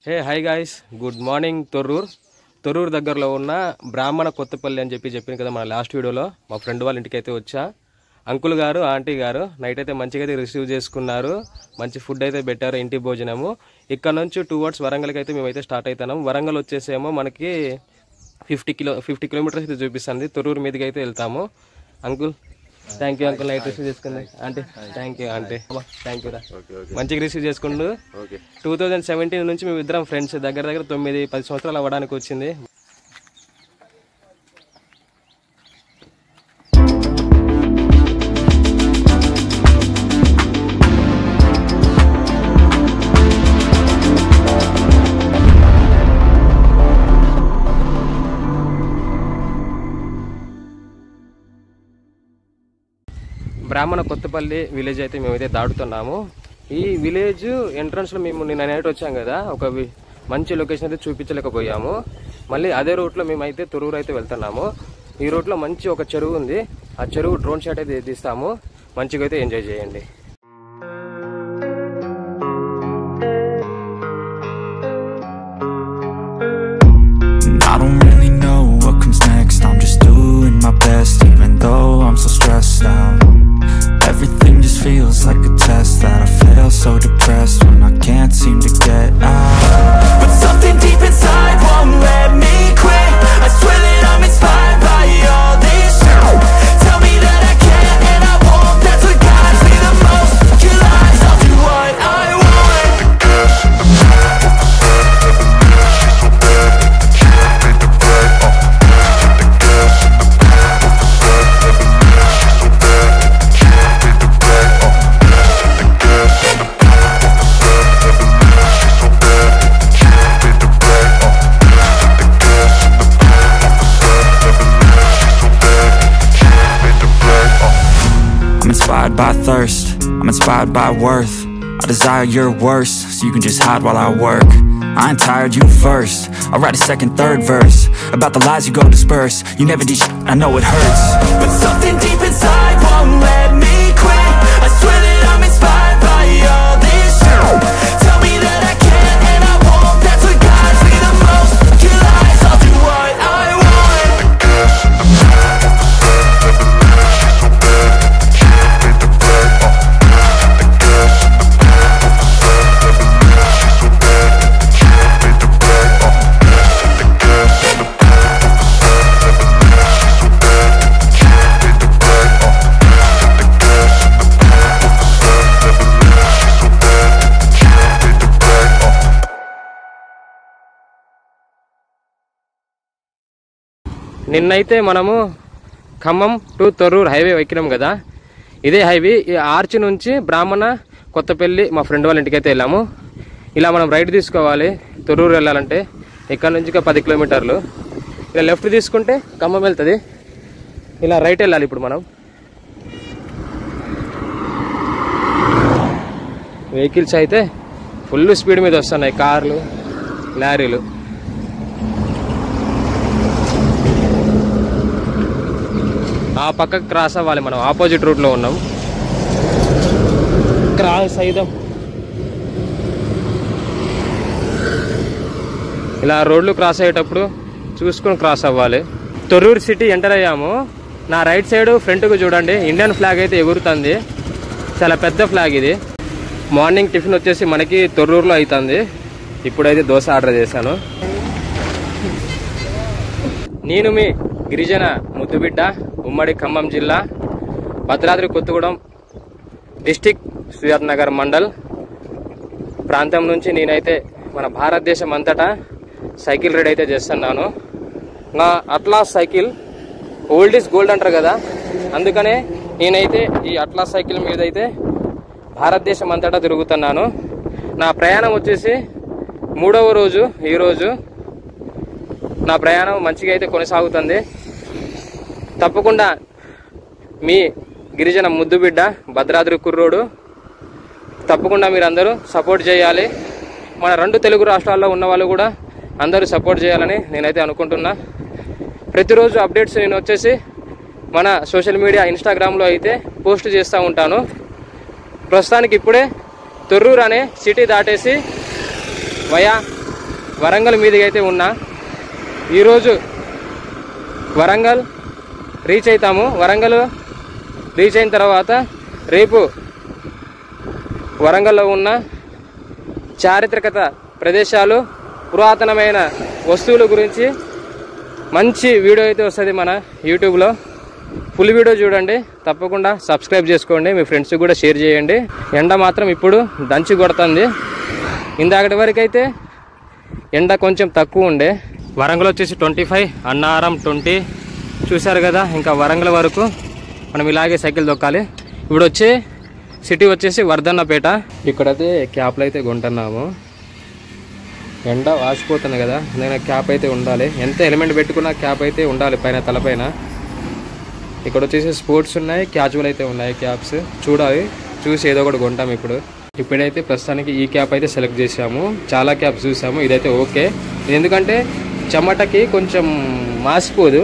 హే hi guys, good morning. Thorrur దగ్గరలో ఉన్న బ్రాహ్మణ కొత్తపల్లి అని చెప్పాను కదా మన లాస్ట్ వీడియోలో. మా ఫ్రెండ్ వాళ్ళ ఇంటికి అయితే వచ్చా. అంకుల్ గారు ఆంటీ గారు నైట్ అయితే మంచిగా అయితే రిసీవ్ చేసుకున్నారు. మంచి ఫుడ్ అయితే పెట్టారు, ఇంటి భోజనము. ఇక్కడ నుంచి 2 hours వరంగల్కి అయితే మేమైతే స్టార్ట్ అవుతున్నాం. వరంగల్ వచ్చేసేమో మనకి 50 కిలోమీటర్స్ అయితే చూపిస్తుంది. తొర్రూరు మీదకి అయితే వెళ్తాము. Uncle thank you uncle, night receive చేసుకుంది. Aunty thank you aunty, thank you రా, మంచిగా రిసీవ్ చేసుకుంటూ. 2017 నుంచి మేము ఇద్దరం ఫ్రెండ్స్, దగ్గర 9-10 సంవత్సరాలు అవ్వడానికి వచ్చింది. బ్రాహ్మణ కొత్తపల్లి విలేజ్ అయితే మేమైతే దాటుతున్నాము. ఈ విలేజ్ ఎంట్రన్స్ లో మేము నిన్న నైట్ వచ్చాం కదా, ఒక మంచి లొకేషన్ అయితే చూపించలేకపోయాము. మళ్ళీ అదే రూట్ లో మేమైతే తొర్రూరు అయితే వెళ్తున్నాము. ఈ రూట్ లో మంచి ఒక చెరువు ఉంది, ఆ చెరువు డ్రోన్ షాట్ అయితే తీస్తాము. మంచిగా అయితే ఎంజాయ్ చేయండి. Everything just feels like a test that I fail so depressed when I can't seem to get out. But something deep inside won't let me quit. I swear that I'm inspired by all this shit. Tell me that I can't and I won't. That's what guides me the most. Your lies, I'll do what I want. By thirst, I'm inspired by worth. I desire your worst, so you can just hide while I work. I ain't tired, you first. I'll write a second, third verse about the lies you go disperse. You never did shit, I know it hurts. But something deep inside won't let me quit. I swear that I'm inspired by all this shit. Tell me that I can't and I won't. That's what guides me the most. Your lies, I'll do what I want. నిన్నైతే మనము Khammam to Thorrur highway ఎక్కినాం కదా, ఇదే highway. ఈ arch నుంచి బ్రాహ్మణ కొత్తపల్లి మా friend వాళ్ళ ఇంటికి అయితే వెళ్ళాము. ఇలా మనం రైట్ తీసుకోవాలి తొర్రూరు వెళ్ళాలంటే. ఇక్కడ నుంచి 10 కిలోమీటర్లు. ఇలా లెఫ్ట్ తీసుకుంటే ఖమ్మం వెళ్తుంది. ఇలా రైట్ వెళ్ళాలి ఇప్పుడు మనం. వెహికల్స్ అయితే ఫుల్ స్పీడ్ మీద వస్తున్నాయి, కార్లు, లారీలు. ఆ పక్కకు క్రాస్ అవ్వాలి, మనం ఆపోజిట్ రూట్లో ఉన్నాం. క్రాస్ అయిదాం. ఇలా రోడ్లు క్రాస్ అయ్యేటప్పుడు చూసుకొని క్రాస్ అవ్వాలి. తొర్రూరు సిటీ ఎంటర్ అయ్యాము. నా రైట్ సైడ్ ఫ్రంట్కు చూడండి, ఇండియన్ ఫ్లాగ్ అయితే ఎగురుతుంది. చాలా పెద్ద ఫ్లాగ్ ఇది. మార్నింగ్ టిఫిన్ వచ్చేసి మనకి తొర్రూరులో అవుతుంది. ఇప్పుడైతే దోశ ఆర్డర్ చేశాను. నేను మీ గిరిజన ముద్దుబిడ్డ, ఉమ్మడి ఖమ్మం జిల్లా, భద్రాద్రి కొత్తగూడెం డిస్టిక్, సుజాత్ నగర్ మండల్ ప్రాంతం నుంచి నేనైతే మన భారతదేశం అంతటా సైకిల్ రైడ్ అయితే చేస్తున్నాను. నా atlas cycle old is gold అంటారు కదా, అందుకనే నేనైతే ఈ అట్లాస్ సైకిల్ మీద అయితే భారతదేశం అంతటా తిరుగుతున్నాను. నా ప్రయాణం వచ్చేసి 3వ రోజు. ఈరోజు నా ప్రయాణం మంచిగా అయితే కొనసాగుతుంది. తప్పకుండా మీ గిరిజన ముద్దుబిడ్డ, భద్రాద్రి కుర్రోడు, తప్పకుండా మీరందరూ సపోర్ట్ చేయాలి. మన 2 తెలుగు రాష్ట్రాల్లో ఉన్న వాళ్ళు కూడా అందరూ సపోర్ట్ చేయాలని నేనైతే అనుకుంటున్నా. ప్రతిరోజు అప్డేట్స్ నేను వచ్చేసి మన సోషల్ మీడియా ఇన్స్టాగ్రామ్లో అయితే పోస్ట్ చేస్తూ ఉంటాను. ప్రస్తుతానికి ఇప్పుడే తొర్రూరు అనే సిటీ దాటేసి వయా వరంగల్ మీదుగా అయితే ఉన్నా. ఈరోజు వరంగల్ రీచ్ అవుతాము. వరంగల్ రీచ్ అయిన తర్వాత రేపు వరంగల్లో ఉన్న చారిత్రక ప్రదేశాలు, పురాతనమైన వస్తువుల గురించి మంచి వీడియో అయితే వస్తుంది మన యూట్యూబ్లో. ఫుల్ వీడియో చూడండి, తప్పకుండా సబ్స్క్రైబ్ చేసుకోండి, మీ ఫ్రెండ్స్కి కూడా షేర్ చేయండి. ఎండ మాత్రం ఇప్పుడు దంచి కొడుతుంది. ఇందాకటి వరకు అయితే ఎండ కొంచెం తక్కువ ఉండే. వరంగల్ వచ్చేసి 25, అన్నారం 20 చూశారు కదా. ఇంకా వరంగల్ వరకు మనం ఇలాగే సైకిల్ దొక్కాలి. ఇప్పుడు వచ్చే సిటీ వచ్చేసి వర్ధన్నపేట. ఇక్కడైతే క్యాప్లు అయితే కొంటున్నాము. ఎండ వాసిపోతుంది కదా, నేను క్యాప్ అయితే ఉండాలి. ఎంత ఎలిమెంట్ పెట్టుకున్నా క్యాప్ అయితే ఉండాలి పైన, తలపైన. ఇక్కడ వచ్చేసి స్పోర్ట్స్ ఉన్నాయి, క్యాజువల్ అయితే ఉన్నాయి క్యాప్స్. చూడాలి, చూసి ఏదో ఒకటి కొంటాం. ఇప్పుడైతే ప్రస్తుతానికి ఈ క్యాప్ అయితే సెలెక్ట్ చేసాము. చాలా క్యాప్స్ చూసాము, ఇదైతే ఓకే. ఎందుకంటే చెమటకి కొంచెం మాసిపోదు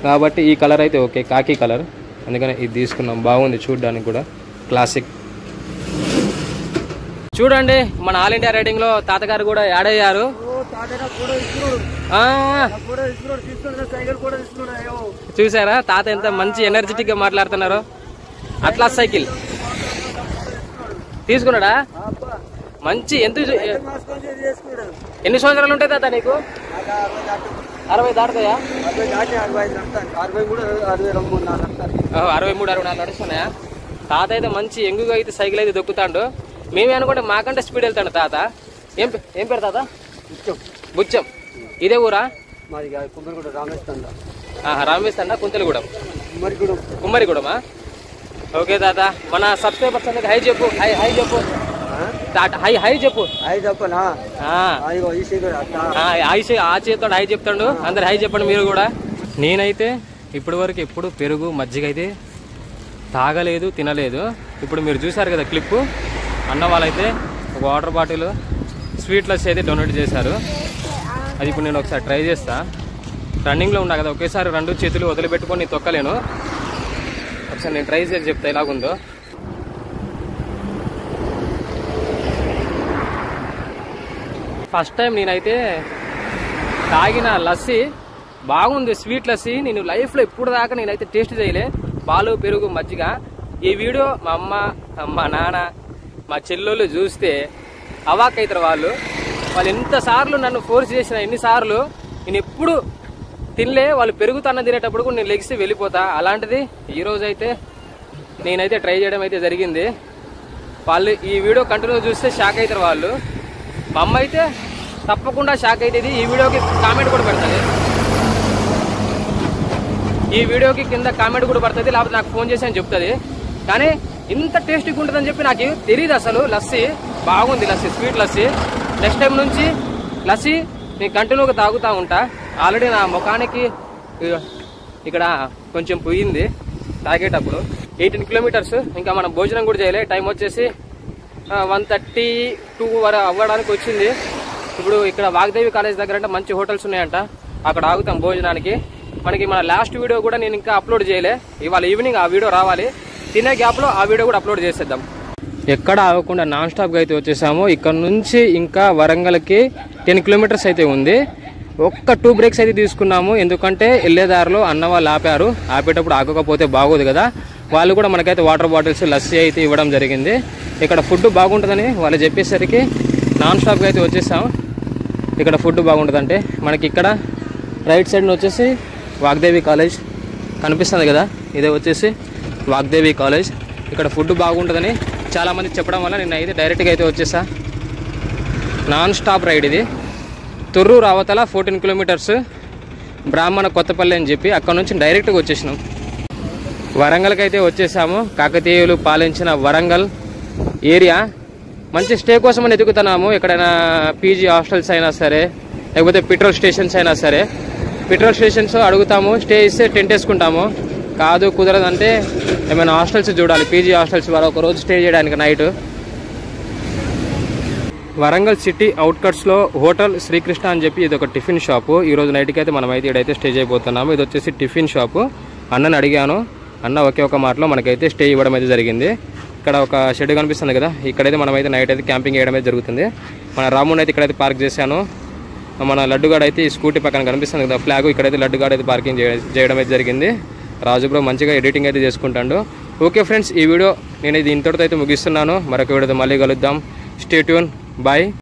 కాబట్టి ఈ కలర్ అయితే ఓకే, కాకి కలర్. అందుకని ఇది తీసుకున్నాం. బాగుంది చూడడానికి కూడా, క్లాసిక్. చూడండి మన ఆల్ ఇండియా రైడింగ్ లో తాతగారు కూడా యాడ్ అయ్యారు. చూసారా తాత ఎంత మంచి ఎనర్జెటిక్ గా మాట్లాడుతున్నారు. అట్లా సైకిల్ తీసుకున్నాడా? మంచి. ఎన్ని సంవత్సరాలు ఉంటాయి తాత నీకు? 60 దాటుతాయా? 63, 64 నడుస్తున్నాయా? తాత అయితే మంచి ఎంగుగా అయితే సైకిల్ అయితే దొక్కుతాడు. మేమే అనుకుంటే మాకంటే స్పీడ్ వెళ్తాడు తాత. ఏం పేరు తాత? బుచ్చం. ఇదే ఊరా? రామేస్తాండ, కుంతలగూడెం, కుమ్మరిగూడెమా? ఓకే తాత. మన సబ్స్క్రైబర్స్ అందరికి హై చెప్పు. హై చెప్పు తాత. హై చెప్పు. ఆ చేస్తాడు, హై చెప్తాడు. అందరు హై చెప్పండి మీరు కూడా. నేనైతే ఇప్పటి వరకు ఎప్పుడు పెరుగు మజ్జిగ అయితే తాగలేదు, తినలేదు. ఇప్పుడు మీరు చూసారు కదా క్లిప్పు. అన్న వాళ్ళైతే ఒక వాటర్ బాటిల్, స్వీట్ లస్సీ అయితే డొనేట్ చేశారు. అది ఇప్పుడు నేను ఒకసారి ట్రై చేస్తా. రన్నింగ్లో ఉన్నా కదా, ఒకేసారి 2 చేతులు వదిలిపెట్టుకొని నేను తొక్కలేను. ఒకసారి నేను ట్రై చేసి చెప్తా ఎలాగుందో. ఫస్ట్ టైం నేనైతే తాగిన లస్సీ బాగుంది, స్వీట్ లస్సీ. నేను లైఫ్లో ఇప్పుడు దాకా నేనైతే టేస్ట్ చేయలే పాలు, పెరుగు, మజ్జిగ. ఈ వీడియో మా అమ్మ, మా నాన్న, మా చెల్లెళ్ళు చూస్తే అవాక్ అవుతారు. వాళ్ళు ఎంతసార్లు నన్ను ఫోర్స్ చేసిన, ఎన్నిసార్లు నేను ఎప్పుడు తినలే. వాళ్ళు పెరుగుతన్న తినేటప్పుడు కూడా నేను లెగిసి వెళ్ళిపోతా. అలాంటిది ఈరోజు అయితే నేనైతే ట్రై చేయడం అయితే జరిగింది. వాళ్ళు ఈ వీడియో కంటిన్యూ చూస్తే షాక్ అవుతారు వాళ్ళు. మా అమ్మ అయితే తప్పకుండా షాక్ అవుతుంది. ఈ వీడియోకి కామెంట్ కూడా పెడుతుంది. ఈ వీడియోకి కింద కామెంట్ కూడా పడుతుంది, లేకపోతే నాకు ఫోన్ చేసి అని చెప్తుంది. కానీ ఇంత టేస్టీగా ఉంటుందని చెప్పి నాకు తెలియదు అసలు. లస్సీ బాగుంది, lassi, sweet lassi. Next time నుంచి లస్సీ నేను కంటిన్యూగా తాగుతూ ఉంటా. ఆల్రెడీ నా ముఖానికి ఇక్కడ కొంచెం పోయింది తాగేటప్పుడు. 18 కిలోమీటర్స్. ఇంకా మనం భోజనం కూడా చేయలే. టైం వచ్చేసి 1:32 అవ్వడానికి వచ్చింది. ఇప్పుడు ఇక్కడ వాగ్దేవి కాలేజ్ దగ్గర అంటే మంచి హోటల్స్ ఉన్నాయంట, అక్కడ ఆగుతాం భోజనానికి. మనకి మన లాస్ట్ వీడియో కూడా నేను ఇంకా అప్లోడ్ చేయలే. ఇవాళ ఈవినింగ్ ఆ వీడియో రావాలి. తినే గ్యాప్లో ఆ వీడియో కూడా అప్లోడ్ చేసేద్దాం. ఎక్కడ ఆగకుండా నాన్ స్టాప్గా అయితే వచ్చేసాము. ఇక్కడ నుంచి ఇంకా వరంగల్కి 10 కిలోమీటర్స్ అయితే ఉంది. ఒక్క 2 బ్రేక్స్ అయితే తీసుకున్నాము. ఎందుకంటే వెళ్ళేదారిలో అన్న వాళ్ళు ఆపారు. ఆపేటప్పుడు ఆగకపోతే బాగోదు కదా. వాళ్ళు కూడా మనకైతే వాటర్ బాటిల్స్, లస్సీ అయితే ఇవ్వడం జరిగింది. ఇక్కడ ఫుడ్ బాగుంటుందని వాళ్ళు చెప్పేసరికి నాన్ స్టాప్గా అయితే వచ్చేసాం. ఇక్కడ ఫుడ్ బాగుంటుందంటే మనకి ఇక్కడ రైట్ సైడ్ని వచ్చేసి వాగ్దేవి కాలేజ్ కనిపిస్తుంది కదా, ఇదే వచ్చేసి వాగ్దేవి కాలేజ్. ఇక్కడ ఫుడ్ బాగుంటుందని చాలామంది చెప్పడం వల్ల నేను అయితే డైరెక్ట్గా అయితే వచ్చేసా. నాన్ స్టాప్ రైడ్ ఇది. తొర్రూరు అవతల 14 కిలోమీటర్స్, బ్రాహ్మణ కొత్తపల్లి అని చెప్పి అక్కడ నుంచి డైరెక్ట్గా వచ్చేసినాం. వరంగల్కి అయితే వచ్చేసాము. కాకతీయులు పాలించిన వరంగల్ ఏరియా. మంచి స్టే కోసం ఎదుగుతున్నాము. ఎక్కడైనా పీజీ హాస్టల్స్ అయినా సరే, లేకపోతే పెట్రోల్ స్టేషన్స్ అయినా సరే. పెట్రోల్ స్టేషన్స్ అడుగుతాము, స్టే ఇస్తే టెంట్ వేసుకుంటాము. కాదు కుదరదంటే ఏమైనా హాస్టల్స్ చూడాలి, పీజీ హాస్టల్స్. వారు ఒక రోజు స్టే చేయడానికి నైట్. వరంగల్ సిటీ అవుట్కట్స్లో హోటల్ శ్రీకృష్ణ అని చెప్పి ఇది ఒక టిఫిన్ షాపు. ఈరోజు నైట్కి అయితే మనం అయితే ఇక్కడైతే స్టే చేయబోతున్నాము. ఇది వచ్చేసి టిఫిన్ షాపు. అన్నని అడిగాను, అన్న ఒకే ఒక మాటలో మనకైతే స్టే ఇవ్వడం అయితే జరిగింది. ఇక్కడ ఒక షెడ్ కనిపిస్తుంది కదా, ఇక్కడైతే మనమైతే నైట్ అయితే క్యాంపింగ్ చేయడం అయితే జరుగుతుంది. మన రాముని అయితే ఇక్కడైతే పార్క్ చేశాను. మన లడ్డుగాడు అయితే ఈ స్కూటీ పక్కన కనిపిస్తుంది కదా ఫ్లాగ్, ఇక్కడైతే లడ్డుగాడు అయితే పార్కింగ్ చేయడం అయితే జరిగింది. రాజు బ్రో మంచిగా ఎడిటింగ్ అయితే చేసుకుంటాడు. ఓకే ఫ్రెండ్స్, ఈ వీడియో నేను ఇది ఇంతటితో అయితే ముగిస్తున్నాను. మరొక వీడియోతో మళ్ళీ కలుద్దాం. Stay tune, bye.